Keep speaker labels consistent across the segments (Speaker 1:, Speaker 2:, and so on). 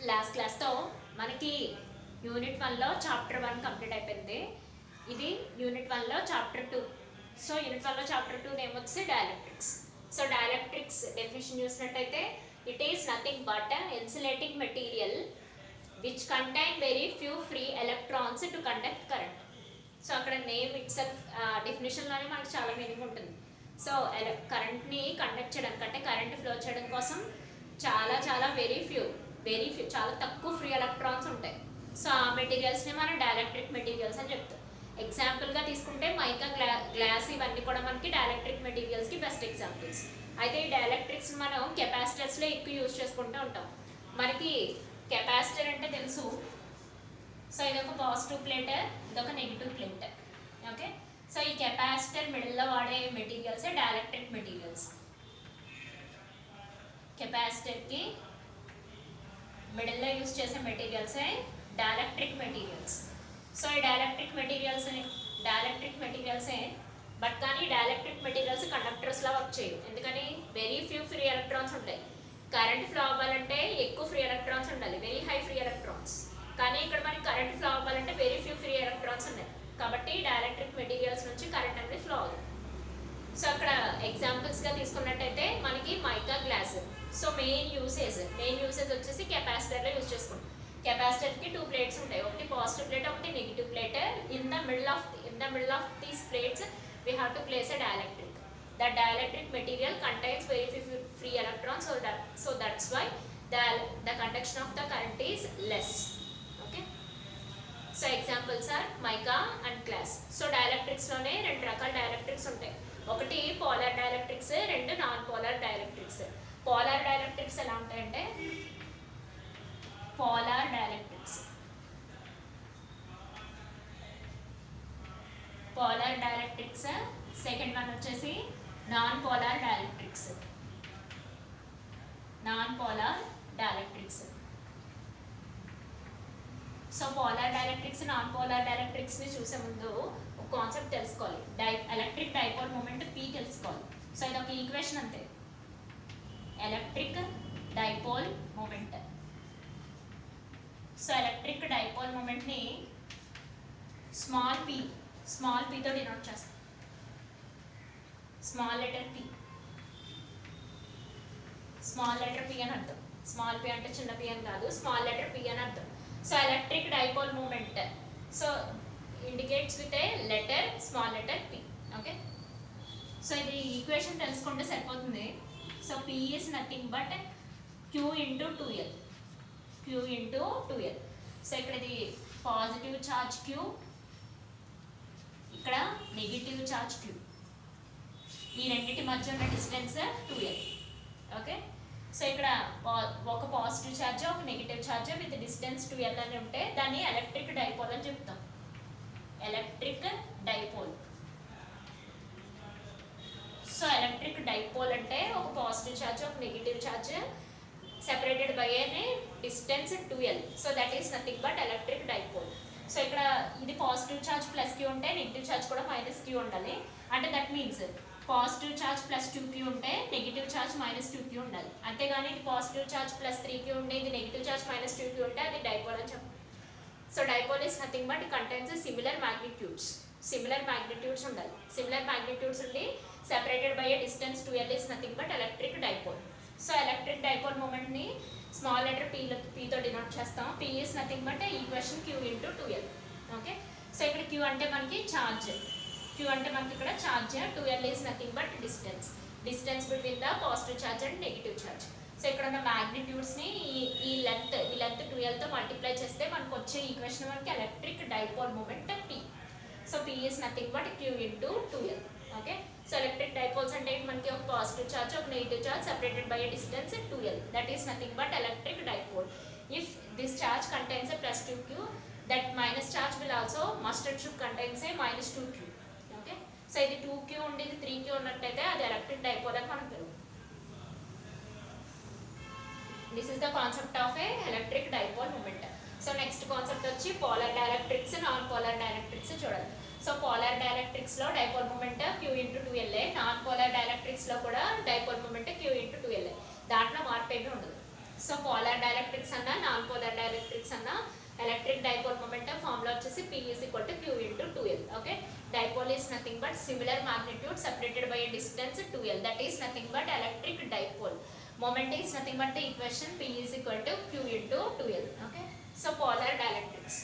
Speaker 1: Last క్లాస్తో మనకి unit 1లో chapter 1 complete అయిపోయింది. ఇది యూనిట్ 1లో చాప్టర్ 2. సో యూనిట్ 1లో చాప్టర్ 2 నేమ్ వచ్చి డైఎలక్ట్రిక్స్. సో డైఎలక్ట్రిక్స్ డెఫినేషన్ చూసినట్టయితే it is nothing but insulating material which contain very few free electrons to conduct current. So అక్కడ name itself డెఫినేషన్లోనే మనకు చాలా మీనింగ్ ఉంటుంది. సో కరెంట్ని కండక్ట్ చేయడానికి అంటే కరెంట్ ఫ్లో చేయడం కోసం చాలా చాలా వెరీ ఫ్యూ చాలా తక్కువ ఫ్రీ ఎలక్ట్రాన్స్ ఉంటాయి. సో ఆ మెటీరియల్స్ని మనం డైఎలక్ట్రిక్ మెటీరియల్స్ అని చెప్తాం. ఎగ్జాంపుల్గా తీసుకుంటే మైకా, గ్లాస్ ఇవన్నీ కూడా మనకి డైఎలక్ట్రిక్ మెటీరియల్స్కి బెస్ట్ ఎగ్జాంపుల్స్. అయితే ఈ డైఎలక్ట్రిక్స్ మనం కెపాసిటర్స్లో ఎక్కువ యూజ్ చేసుకుంటూ ఉంటాం. మనకి కెపాసిటర్ అంటే తెలుసు. సో ఇదొక పాజిటివ్ ప్లేట్, ఇదొక నెగిటివ్ ప్లేట్. ఓకే, సో ఈ కెపాసిటర్ మిడిల్లో వాడే మెటీరియల్స్ డైఎలక్ట్రిక్ మెటీరియల్స్. కెపాసిటర్కి మిడిల్లో యూజ్ చేసే మెటీరియల్సే డైఎలక్ట్రిక్ మెటీరియల్స్. సో ఈ డైఎలక్ట్రిక్ మెటీరియల్సే బట్ కానీ డైఎలక్ట్రిక్ మెటీరియల్స్ కండక్టర్స్లా వర్క్ చేయవు. ఎందుకని వెరీ ఫ్యూ ఫ్రీ ఎలక్ట్రాన్స్ ఉంటాయి. కరెంట్ ఫ్లో అవ్వాలంటే ఎక్కువ ఫ్రీ ఎలక్ట్రాన్స్ ఉండాలి, వెరీ హై ఫ్రీ ఎలక్ట్రాన్స్. కానీ ఇక్కడ మనకి కరెంట్ ఫ్లో అవ్వాలంటే వెరీ ఫ్యూ ఫ్రీ ఎలక్ట్రాన్స్ ఉన్నాయి. కాబట్టి డైఎలక్ట్రిక్ మెటీరియల్స్ నుంచి కరెంట్ అనేది ఫ్లో అవుతుంది. సో అక్కడ ఎగ్జాంపుల్స్గా తీసుకున్నట్టయితే మనకి mica, glass. So main usage వచ్చేసి కెపాసిటర్లో యూజ్ చేసుకుంటాం. కెపాసిటర్కి 2 ప్లేట్స్ ఉంటాయి, ఒకటి పాజిటివ్ ప్లేట్, ఒకటి negative plate. In the middle of these plates we have to place a dielectric. The dielectric material contains very few free electrons, so that's why the conduction of the current is less. Okay, so examples are mica and glass. So dielectrics లోనే రెండు రకాల dielectrics ఉంటాయి. ఒకటి polar dielectrics, రెండు non polar dielectrics. Polar dielectrics ఎలా ఉంటాయంటే polar dielectrics. Second one వచ్చేసి non polar dielectrics. So polar dielectrics, non polar డైఎలక్ట్రిక్స్ని చూసే ముందు ఒక కాన్సెప్ట్ తెలుసుకోవాలి. ఎలక్ట్రిక్ డైపోల్ మూమెంట్ P తెలుసుకోవాలి. సో ఇది ఒక ఈక్వేషన్ అంతే, electric dipole moment. So electric dipole మూమెంట్ని స్మాల్ pతో డినోట్ చేస్తాం. స్మాల్ లెటర్ P అని అర్థం. స్మాల్ p అంటే చిన్న p అని కాదు, స్మాల్ లెటర్ P అని అర్థం. So electric dipole moment so indicates with a letter small letter P. Okay, so ఇది ఈక్వేషన్ తెలుసుకుంటే సరిపోతుంది. So P is nothing but Q into 2L. So ఇక్కడ ఇది పాజిటివ్ ఛార్జ్ Q, ఇక్కడ నెగిటివ్ ఛార్జ్ Q. ఈ రెండింటి మధ్య ఉన్న డిస్టెన్స్ 2L. ఓకే, సో ఇక్కడ ఒక పాజిటివ్ ఛార్జ్, ఒక negative charge with distance 2L అని ఉంటే దాన్ని ఎలక్ట్రిక్ డైపోల్ అని చెప్తాం. Electric dipole. So electric dipole అంటే ఒక పాజిటివ్ ఛార్జ్, ఒక negative charge separated by a distance 2L. So that is nothing but electric dipole. So ఇక్కడ ఇది పాజిటివ్ ఛార్జ్ ప్లస్ Q ఉంటే నెగిటివ్ ఛార్జ్ కూడా మైనస్ Q ఉండాలి. అంటే that means positive charge plus 2Q ఉంటే negative charge minus 2Q ఉండాలి. అంతేగాని ఇది పాజిటివ్ ఛార్జ్ ప్లస్ 3Q ఉంటే ఇది నెగిటివ్ ఛార్జ్ మైనస్ 2Q ఉంటే అది డైపోల్ అని చెప్పాలి. So dipole is nothing but contains similar magnitudes ఉండాలి. సిమిలర్ మ్యాగ్నిట్యూడ్స్ ఉండి separated by a distance 2L is nothing but electric dipole. So electric dipole మూమెంట్ని small letter Pతో డినోట్ చేస్తాం. P is nothing but equation Q into 2L. Okay, so ఇక్కడ Q అంటే మనకి charge, ఇక్కడ charge. 2L is nothing but distance between the positive charge and negative charge. So ఇక్కడ ఉన్న మ్యాగ్నిట్యూడ్స్ని ఈ లెంత్ 2Lతో మల్టిప్లై చేస్తే మనకు వచ్చే ఈక్వేషన్ మనకి electric dipole moment P. So P is nothing but Q into 2L. Okay, so electric dipoles అంటే మనకి ఒక పాజిటివ్ ఛార్జ్, ఒక negative charge separated by a distance 2L. That is nothing but electric dipole. If this charge contains a plus 2Q, that minus charge will also should contains a minus 2Q. Okay, so ఇది 2Q ఉండి ఇది 3Q ఉన్నట్టయితే అది electric dipole అని మనకు తెలుసు. This is the concept of a electric dipole moment. So next concept వచ్చి polar dielectrics, non polar dielectrics చూడాలి. సో పోలార్ డైఎలక్ట్రిక్స్లో dipole moment Q into 2L. Non polar డైఎలక్ట్రిక్స్లో కూడా dipole moment Q into 2L. దాంట్లో మార్పు ఏమీ ఉండదు. So polar dielectrics అన్న నాన్ పోలార్ డైఎలక్ట్రిక్స్ అన్న electric dipole moment formula వచ్చేసి P is equal to Q into 2L. Okay, dipole is nothing but similar magnitude separated by a distance 2L, that is nothing but electric dipole. Moment is nothing but the equation P is equal to Q into 2L. Okay, so polar dielectrics.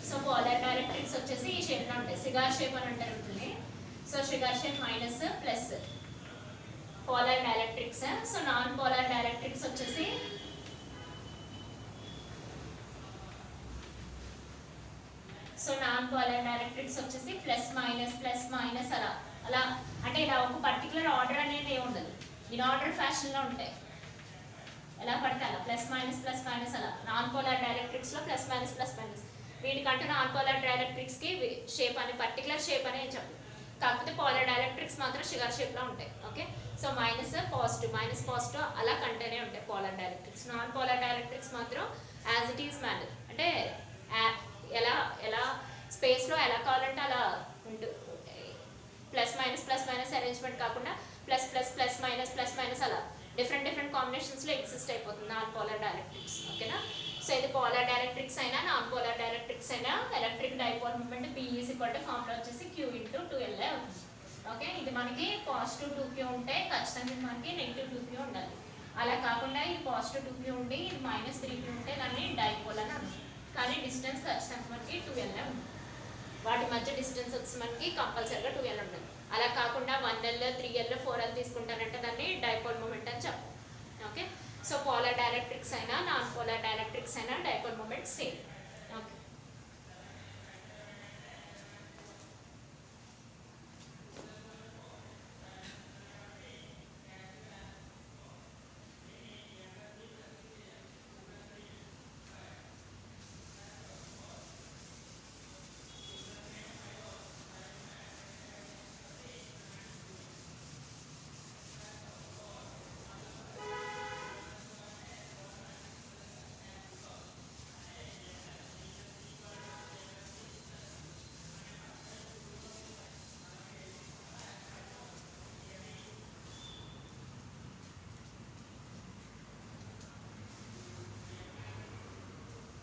Speaker 1: So polar dielectrics వచ్చేసి ఈ shape లో ఉంటాయి, cigar shape అని అంటారు వీటిని. So cigar shape minus plus polar dielectrics. So non polar dielectrics వచ్చేసి plus minus అలా అలా అంటే ఇలా ఒక పర్టికులర్ ఆర్డర్ అనేది ఏమి ఉండదు, ఇన్ ఆర్డర్ ఫ్యాషన్ లో ఉంటాయి, ఎలా పడితే అలా ప్లస్ మైనస్ అలా. నాన్ పోలార్ డైఎలక్ట్రిక్స్ లో ప్లస్ మైనస్ వీటికంటే నాన్ పోలార్ డైఎలక్ట్రిక్స్ కి షేప్ అని పర్టికులర్ షేప్ అనే చెప్పు, కాకపోతే పోలార్ డైఎలక్ట్రిక్స్ మాత్రం షుగర్ షేప్ లో ఉంటాయి. ఓకే, సో మైనస్ పాజిటివ్ అలా కంటేనే ఉంటాయి polar dielectrics. Non polar dielectrics మాత్రం యాజ్ ఇట్ ఈస్ మ్యాటర్, అంటే ఎలా స్పేస్ లో ఎలా కావాలంటే అలా ఉంటుంది, ప్లస్ మైనస్ అరేంజ్మెంట్ కాకుండా ప్లస్ మైనస్ అలా డిఫరెంట్ కాంబినేషన్స్ లో ఎగ్జిస్ట్ అయిపోతుంది నాన్ పోలార్ డైఎలక్ట్రిక్స్. ఓకేనా, సో ఇది పోలార్ డైఎలక్ట్రిక్స్ అయినా నాన్ పోలార్ డైఎలక్ట్రిక్స్ అయినా electric dipole moment P is equal to formula వచ్చేసి Q ఇంటూ 2L అవుతుంది. ఓకే, ఇది మనకి పాజిటివ్ 2Q ఉంటే ఖచ్చితంగా మనకి నెగిటివ్ 2Q ఉండాలి. అలా కాకుండా ఇది పాజిటివ్ 2Q ఉండి ఇది మైనస్ 3Q ఉంటే దాన్ని డైపోల్ అని అంటాం. కానీ డిస్టెన్స్ ఖచ్చితంగా మనకి 2L ఉంది, వాటి మధ్య డిస్టెన్స్ వచ్చి మనకి కంపల్సరీగా 2L ఉంటుంది. అలా కాకుండా 1L 3L 4L తీసుకుంటానంటే దాన్ని డైపోల్ మూమెంట్ అని చెప్పాలి. ఓకే, సో పోలార్ డైఎలక్ట్రిక్స్ అయినా నాన్ పోలార్ డైఎలక్ట్రిక్స్ అయినా dipole moment same. Okay,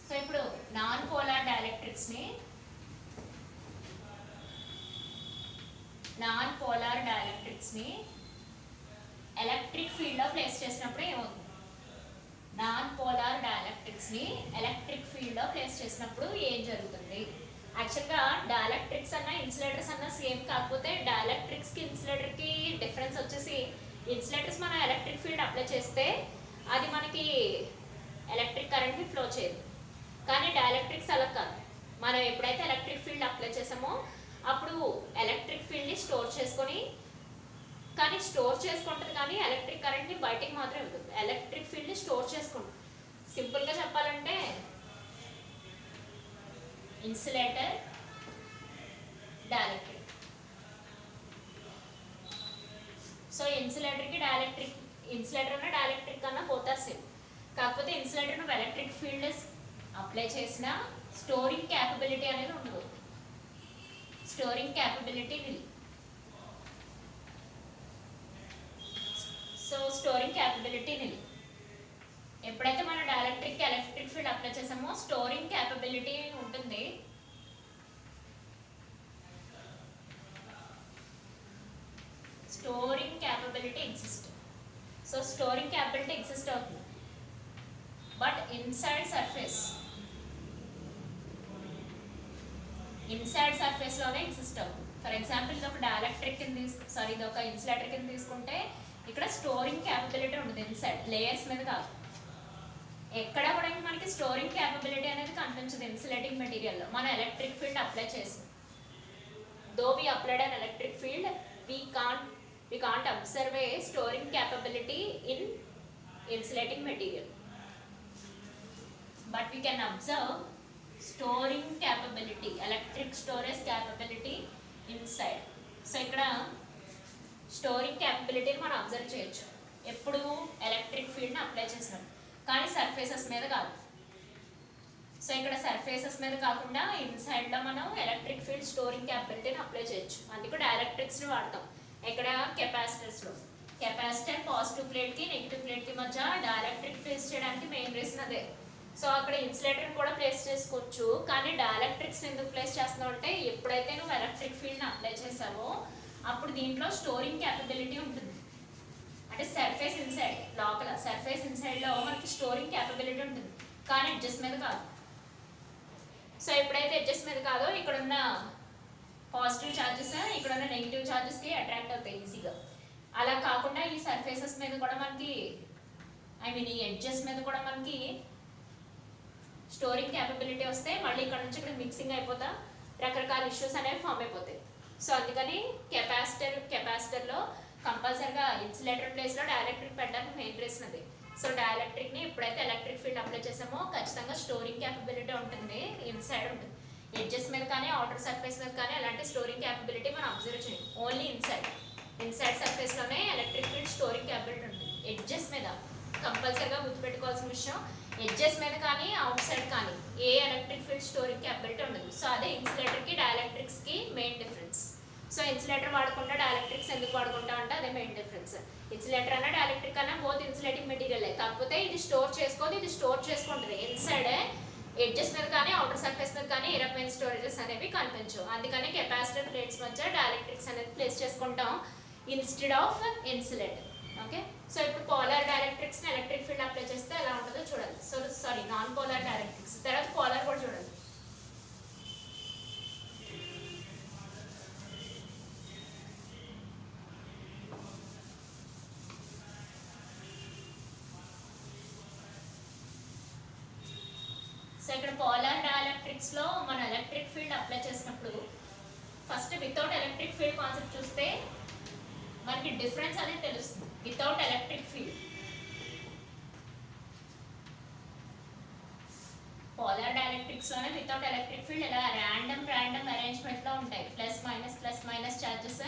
Speaker 1: so ఇప్పుడు నాన్ పోలార్ డైఎలక్ట్రిక్స్ ని ఎలక్ట్రిక్ ఫీల్డ్ లో ప్లేస్ చేసినప్పుడు ఏమవుతుంది? నాన్ పోలార్ డైఎలక్ట్రిక్స్ ని ఎలక్ట్రిక్ ఫీల్డ్ లో ప్లేస్ చేసినప్పుడు ఏం జరుగుతుంది? యాక్చువల్గా డైఎలక్ట్రిక్స్ అన్న ఇన్సులేటర్స్ అన్న సేమ్, కాకపోతే డైఎలక్ట్రిక్స్ కి ఇన్సులేటర్ కి డిఫరెన్స్ వచ్చేసి ఇన్సులేటర్స్ మనం ఎలక్ట్రిక్ ఫీల్డ్ అప్లై చేస్తే అది మనకి ఎలక్ట్రిక్ కరెంట్ ని ఫ్లో చేయదు, కానీ డైఎలక్ట్రిక్స్ అలా కాదు. మనం ఎప్పుడైతే ఎలక్ట్రిక్ ఫీల్డ్ అప్లై చేసామో అప్పుడు ఎలక్ట్రిక్ ఫీల్డ్ని స్టోర్ చేసుకుంటుంది, కానీ ఎలక్ట్రిక్ కరెంట్ని బయటికి మాత్రం ఇవ్వదు. ఎలక్ట్రిక్ ఫీల్డ్ని స్టోర్ చేసుకుంటుంది. సింపుల్గా చెప్పాలంటే ఇన్సులేటర్ డైఎలక్ట్రిక్. సో ఇన్సులేటర్ అన్న డైఎలక్ట్రిక్ అన్న పోతారు సేమ్, కాకపోతే ఇన్సులేటర్ నువ్వు ఎలక్ట్రిక్ ఫీల్డ్ అప్లై చేసిన స్టోరింగ్ క్యాపబిలిటీ అనేది ఉండదు, స్టోరింగ్ క్యాపబిలిటీ నిల్. సో స్టోరింగ్ క్యాపబిలిటీ నిల్. ఎప్పుడైతే మనం ఎలక్ట్రిక్ ఫీల్డ్ అప్లై చేసామో స్టోరింగ్ క్యాపబిలిటీ ఉంటుంది, storing capability exist. So storing capability exist అవుతుంది, బట్ ఇన్సైడ్ సర్ఫేస్ లోనే ఎగ్జిస్ట్ అవుతుంది. ఫర్ ఎగ్జాంపుల్ ఇది ఒక డైఎలక్ట్రిక్ ఇది ఒక ఇన్సులేటర్ కింద తీసుకుంటే ఇక్కడ స్టోరింగ్ క్యాపబిలిటీ ఉంటుంది ఇన్సైడ్, లేయర్స్ మీద కాదు. ఎక్కడ కూడా మనకి స్టోరింగ్ క్యాపబిలిటీ అనేది కనిపించదు ఇన్సులేటింగ్ మెటీరియల్లో. మనం ఎలక్ట్రిక్ ఫీల్డ్ అప్లై చేసాం, though we applied an electric field we can't observe a storing capability in insulating material, but we can observe storing capability, electric storage capability inside. So ఇక్కడ storing క్యాపబిలిటీని మనం observe చేయొచ్చు ఎప్పుడు electric ఫీల్డ్ని apply చేసినప్పుడు, కానీ surfaces మీద కాదు. So ఇక్కడ సర్ఫేసెస్ మీద కాకుండా ఇన్సైడ్ లో మనం ఎలక్ట్రిక్ ఫీల్డ్ స్టోరింగ్ క్యాపబిలిటీని అప్లై చేయొచ్చు. అందుకు డైఎలక్ట్రిక్స్ ని వాడతాం. ఇక్కడ కెపాసిటర్స్ లో కెపాసిటర్ పాజిటివ్ ప్లేట్ కి నెగిటివ్ ప్లేట్ కి మధ్య డైఎలక్ట్రిక్ ప్లేస్ చేయడానికి మెయిన్ రీజన్ అదే. సో అక్కడ ఇన్సులేటర్ కూడా ప్లేస్ చేసుకోవచ్చు, కానీ డైఎలక్ట్రిక్స్ ఎందుకు ప్లేస్ చేస్తున్నావు అంటే ఎప్పుడైతే నువ్వు ఎలక్ట్రిక్ ఫీల్డ్ని అప్లై చేసావో అప్పుడు దీంట్లో స్టోరింగ్ క్యాపబిలిటీ ఉంటుంది. అంటే సర్ఫేస్ ఇన్సైడ్ లోపల సర్ఫేస్ ఇన్సైడ్లో మనకి స్టోరింగ్ క్యాపబిలిటీ ఉంటుంది, కానీ ఎడ్జెస్ మీద కాదు. సో ఎప్పుడైతే ఎడ్జెస్ మీద కాదో ఇక్కడ ఉన్న పాజిటివ్ ఛార్జెస్ ఇక్కడ ఉన్న నెగిటివ్ ఛార్జెస్కి అట్రాక్ట్ అవుతాయి ఈజీగా. అలా కాకుండా ఈ సర్ఫేసెస్ మీద కూడా మనకి ఈ ఎడ్జెస్ మీద కూడా మనకి స్టోరింగ్ క్యాపబిలిటీ వస్తే మళ్ళీ ఇక్కడ నుంచి ఇక్కడ మిక్సింగ్ అయిపోతా రకరకాల ఇష్యూస్ అనేవి ఫామ్ అయిపోతాయి. సో అందుకని కెపాసిటర్లో కంపల్సరిగా ఇన్సులేటర్ ప్లేస్లో డైఎలక్ట్రిక్ పెట్టడానికి మెయిన్ రీజన్ అది. సో డైఎలక్ట్రిక్ని ఎప్పుడైతే ఎలక్ట్రిక్ ఫీల్డ్ అప్లై చేసామో ఖచ్చితంగా స్టోరింగ్ క్యాపబిలిటీ ఉంటుంది, ఇన్సైడ్ ఉంటుంది. ఎడ్జెస్ మీద కానీ అవుటర్ సర్ఫేస్ మీద కానీ అలాంటి స్టోరింగ్ క్యాపబిలిటీ మనం అబ్జర్వ్ చేయం. ఓన్లీ ఇన్సైడ్ సర్ఫేస్లోనే ఎలక్ట్రిక్ ఫీల్డ్ స్టోరింగ్ క్యాపబిలిటీ ఉంటుంది. ఎడ్జెస్ మీద కంపల్సరిగా గుర్తుపెట్టుకోవాల్సిన విషయం, ఎడ్జెస్ మీద కానీ అవుట్ సైడ్ కానీ ఏ ఎలక్ట్రిక్ ఫీల్డ్ స్టోరింగ్ క్యాపబిలిటీ ఉండదు. సో అదే ఇన్సులేటర్కి డైఎలక్ట్రిక్స్కి మెయిన్ డిఫరెన్స్. సో ఇన్సులేటర్ వాడుకుంటా డైఎలక్ట్రిక్స్ ఎందుకు వాడుకుంటా అంటే అదే మెయిన్ డిఫరెన్స్. ఇన్సులేటర్ అన్నా డైఎలక్ట్రిక్ అన్నా బోత్ ఇన్సులేటింగ్ మెటీరియల్, కాకపోతే ఇది స్టోర్ చేసుకోదు, ఇది స్టోర్ చేసుకుంటుంది. ఇన్సైడే ఎడ్జెస్ మీద కానీ అవుటర్ సర్ఫేస్ మీద కానీ ఏ రకమైన స్టోరేజెస్ అనేవి కనిపించవు. అందుకని కెపాసిటర్ ప్లేట్స్ మధ్య డైఎలక్ట్రిక్స్ అనేది ప్లేస్ చేసుకుంటాం instead of insulator. Okay, so ఇప్పుడు పోలార్ డైఎలక్ట్రిక్స్ని ఎలక్ట్రిక్ ఫీల్డ్ అప్లై చేస్తే ఎలా ఉంటుందో చూడాలి. So sorry non polar dielectrics తర్వాత పోలార్ కూడా చూడాలి. సో ఇక్కడ పోలార్ డైఎలక్ట్రిక్స్లో మనం ఎలక్ట్రిక్ ఫీల్డ్ అప్లై చేసినప్పుడు first without electric field concept చూస్తే మనకి డిఫరెన్స్ అనేది తెలుస్తుంది. వితౌట్ ఎలక్ట్రిక్ ఫీల్డ్ పోలార్ డైఎలక్ట్రిక్స్లోనే వితౌట్ ఎలక్ట్రిక్ ఫీల్డ్ ఇలా ర్యాండమ్ అరేంజ్మెంట్లో ఉంటాయి. ప్లస్ మైనస్ ఛార్జెస్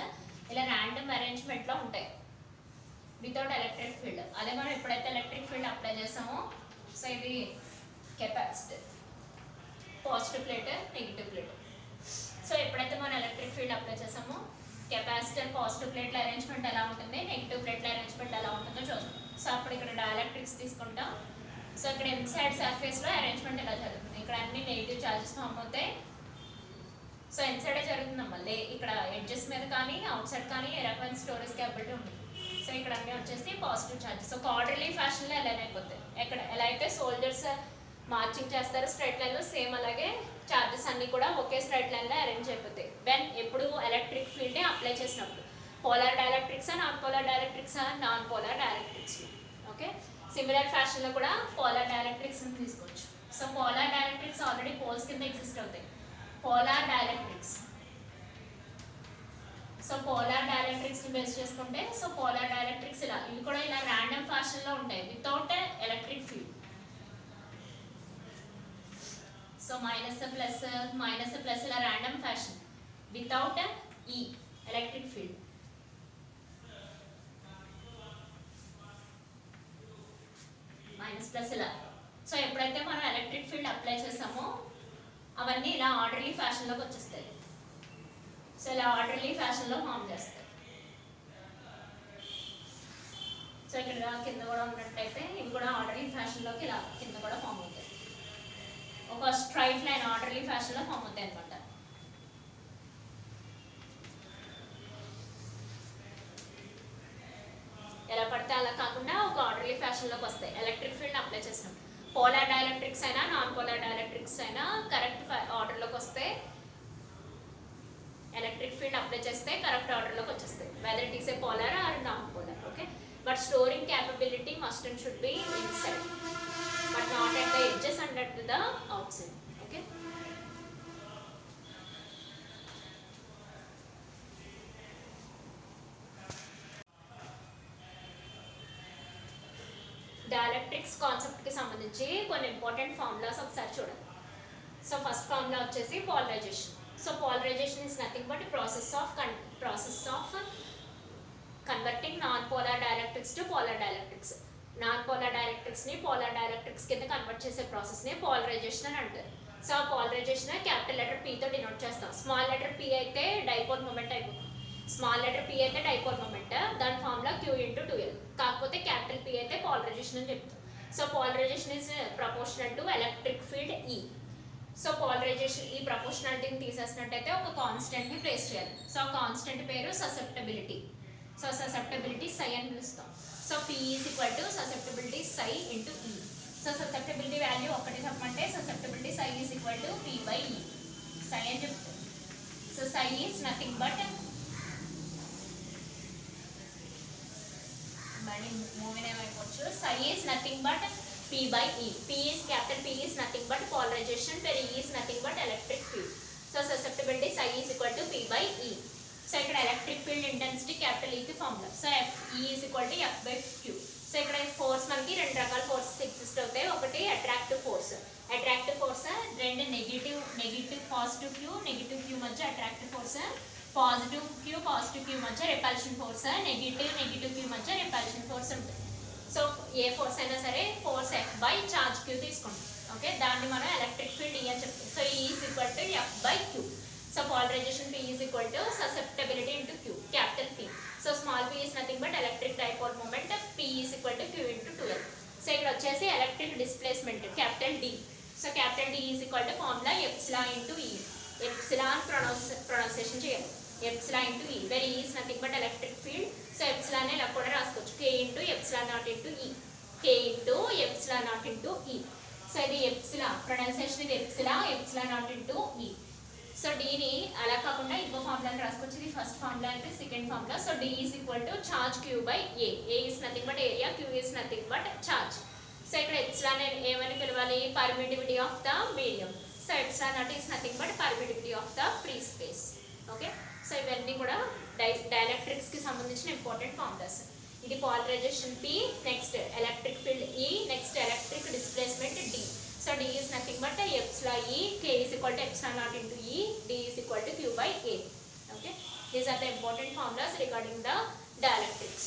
Speaker 1: ఇలా ర్యాండమ్ అరేంజ్మెంట్లో ఉంటాయి వితౌట్ ఎలక్ట్రిక్ ఫీల్డ్. అదే మనం ఎప్పుడైతే ఎలక్ట్రిక్ ఫీల్డ్ అప్లై చేసామో, సో ఇది capacitor positive plate negative plate. So ఎప్పుడైతే మనం ఎలక్ట్రిక్ ఫీల్డ్ అప్లై చేసామో కెపాసిటర్ పాజిటివ్ ప్లేట్ల అరేంజ్మెంట్ ఎలా ఉంటుంది, నెగిటివ్ ప్లేట్ల అరేంజ్మెంట్ ఎలా ఉంటుందో చూద్దాం. సో అప్పుడు ఇక్కడ డైఎలక్ట్రిక్స్ తీసుకుంటాం. సో ఇక్కడ ఇన్సైడ్ సర్ఫేస్లో అరేంజ్మెంట్ ఎలా జరుగుతుంది, ఇక్కడ అన్ని నెగిటివ్ ఛార్జెస్ ఫామ్ అవుతాయి. సో ఇన్సైడే జరుగుతుంది మళ్ళీ ఇక్కడ ఎడ్జెస్ మీద కానీ అవుట్ సైడ్ కానీ ఏ రకమైన స్టోరేజ్ క్యాపబిలిటీ ఉంటుంది. సో ఇక్కడ అన్నీ వచ్చేసి పాజిటివ్ ఛార్జెస్. ఒక ఆర్డర్లీ ఫ్యాషన్లో ఎలా అయిపోతాయి. ఎక్కడ ఎలా అయితే సోల్జర్స్ మార్చింగ్ చేస్తారు స్ట్రైట్ లైన్లో, సేమ్ అలాగే ఛార్జెస్ అన్నీ కూడా ఒకే స్ట్రైట్ లైన్లో అరేంజ్ అయిపోతాయి వెన్ ఎప్పుడు ఎలక్ట్రిక్ ఫీల్డ్ని అప్లై చేసినప్పుడు. పోలార్ డైఎలక్ట్రిక్సా నాన్ పోలార్ డైఎలక్ట్రిక్సా, non polar dielectrics. Okay, similar ఫ్యాషన్లో కూడా పోలార్ డైఎలక్ట్రిక్స్ని తీసుకోవచ్చు. So polar dielectrics already poles కింద ఎగ్జిస్ట్ అవుతాయి. పోలార్ డైఎలక్ట్రిక్స్, సో పోలార్ డైఎలక్ట్రిక్స్ని బేస్ చేసుకుంటే సో పోలార్ డైఎలక్ట్రిక్స్ ఇలా ఇవి కూడా ఇలా ర్యాండమ్ ఫ్యాషన్లో ఉంటాయి without electric field. So minus plus ఇలా ర్యాండమ్ ఫ్యాషన్ వితౌట్ ఈ ఎలక్ట్రిక్ ఫీల్డ్. మైనస్ ప్లస్ ఇలా. సో ఎప్పుడైతే మనం ఎలక్ట్రిక్ ఫీల్డ్ అప్లై చేసామో అవన్నీ ఇలా ఆర్డర్లీ ఫ్యాషన్లోకి వచ్చేస్తాయి. సో ఇలా ఆర్డర్లీ ఫ్యాషన్లో ఫామ్ చేస్తాయి. సో ఇక్కడ కింద కూడా ఉన్నట్టయితే ఇవి కూడా ఆర్డర్లీ ఫ్యాషన్లోకి ఇలా కింద కూడా ఫామ్ అవుతాయి. ఒక స్ట్రైట్ లైన్ ఆర్డర్లీ ఫ్యాషన్లో ఫామ్ అవుతాయి అనమాట. ఎలా పడితే అలా కాకుండా ఒక ఆర్డర్లీ ఫ్యాషన్లోకి వస్తాయి ఎలక్ట్రిక్ ఫీల్డ్ అప్లై చేసినాం. పోలార్ డైఎలక్ట్రిక్స్ అయినా నాన్ పోలార్ డైఎలక్ట్రిక్స్ అయినా కరెక్ట్ ఆర్డర్లోకి వస్తే ఎలక్ట్రిక్ ఫీల్డ్ అప్లై చేస్తే కరెక్ట్ ఆర్డర్లోకి వచ్చేస్తాయి whether it is a polar or non polar. Okay, but storing capability must and should be inside but not at the edges and at the outside. Okay, dielectrics concept కి సంబంధించి కొన్ని important formulas ఒకసారి చూడండి. So first formula వచ్చేసి polarisation. So polarisation is nothing but process of converting non polar dielectrics to polar dielectrics. Non polar dielectrics ని polar dielectrics కింద convert చేసే process ని పోలరైజేషన్ అని అంటారు. సో ఆ పోలరైజేషన్ క్యాపిటల్ లెటర్ పి తో denote చేస్తాం. స్మాల్ లెటర్ పి అయితే డైపోల్ మూమెంట్ అయిపోతుంది. స్మాల్ లెటర్ పి అయితే డైపోల్ మూమెంట్, దాని ఫార్ములా q ఇంటూ 2l. కాకపోతే క్యాపిటల్ పి అయితే పోలరైజేషన్ అని చెప్తాం. So polarisation is proportional to electric field E. So polarisation ఈ ప్రపోర్షనాలిటీని తీసేసినట్టయితే ఒక కాన్స్టెంట్ ని ప్లేస్ చేయాలి. సో కాన్స్టెంట్ పేరు ససెప్టబిలిటీ. సో ససెప్టబిలిటీ సై అని పిలుస్తాం. So P is equal to susceptibility psi into E. So susceptibility value ఒకటి చెప్పమంటే susceptibility psi is equal to P by E. Psi అని చెప్తాం. So psi is nothing but మళ్ళీ మూవీని ఏమైపోవచ్చు. సై is nothing but P by E. P is capital P is nothing but polarization, where E is nothing but electric field. So susceptibility psi is equal to P by E. So ఇక్కడ electric field intensity capital E కి formula. So E is equal to F by Q. So ఇక్కడ force మనకి రెండు రకాల forces exist అవుతాయి. ఒకటి attractive force. Attractive force రెండు negative positive Q మధ్య అట్రాక్టివ్ ఫోర్స్, పాజిటివ్ Q మధ్య రిపల్షన్ ఫోర్స్, నెగిటివ్ Q మధ్య రిపల్షన్ ఫోర్స్ ఉంటుంది. సో ఏ ఫోర్స్ అయినా సరే force F by charge Q తీసుకుంటాం. ఓకే, దాన్ని మనం ఎలక్ట్రిక్ ఫీల్డ్ E అని చెప్తాం. So E is equal to F by Q. So polarization P is equal to susceptibility into Q, capital P. So small p is nothing but electric dipole moment, P is equal to Q into 2l. So ఇక్కడ వచ్చేసి electric displacement capital D. So capital D is equal to formula epsilon into E. Epsilon pronunciation చేయాలి. Epsilon into E, very E is nothing but electric field. So epsilon ఇలా కూడా రాసుకోవచ్చు, K into epsilon naught into E. K into epsilon naught into E. So ఇది epsilon pronunciation, ఇది epsilon naught into E. So డీని అలా కాకుండా ఇంకో ఫార్ములాని రాసుకోవచ్చు. ఇది ఫస్ట్ ఫార్ములా అయితే second formula. So D is equal to charge Q by A. A is nothing but area, Q is nothing but charge. So ఇక్కడ ఎప్సిలాన్ ఏమని పిలవాలి, permittivity of the medium. So epsilon naught is nothing but permittivity of the free space. Okay, so ఇవన్నీ కూడా dielectrics కి సంబంధించిన important formulas. ఇది polarisation P, next electric field E, next electric displacement D. So D is nothing but epsilon E, K is equal to epsilon naught into E, D is equal to Q by A. Okay, these are the important formulas regarding the dielectrics.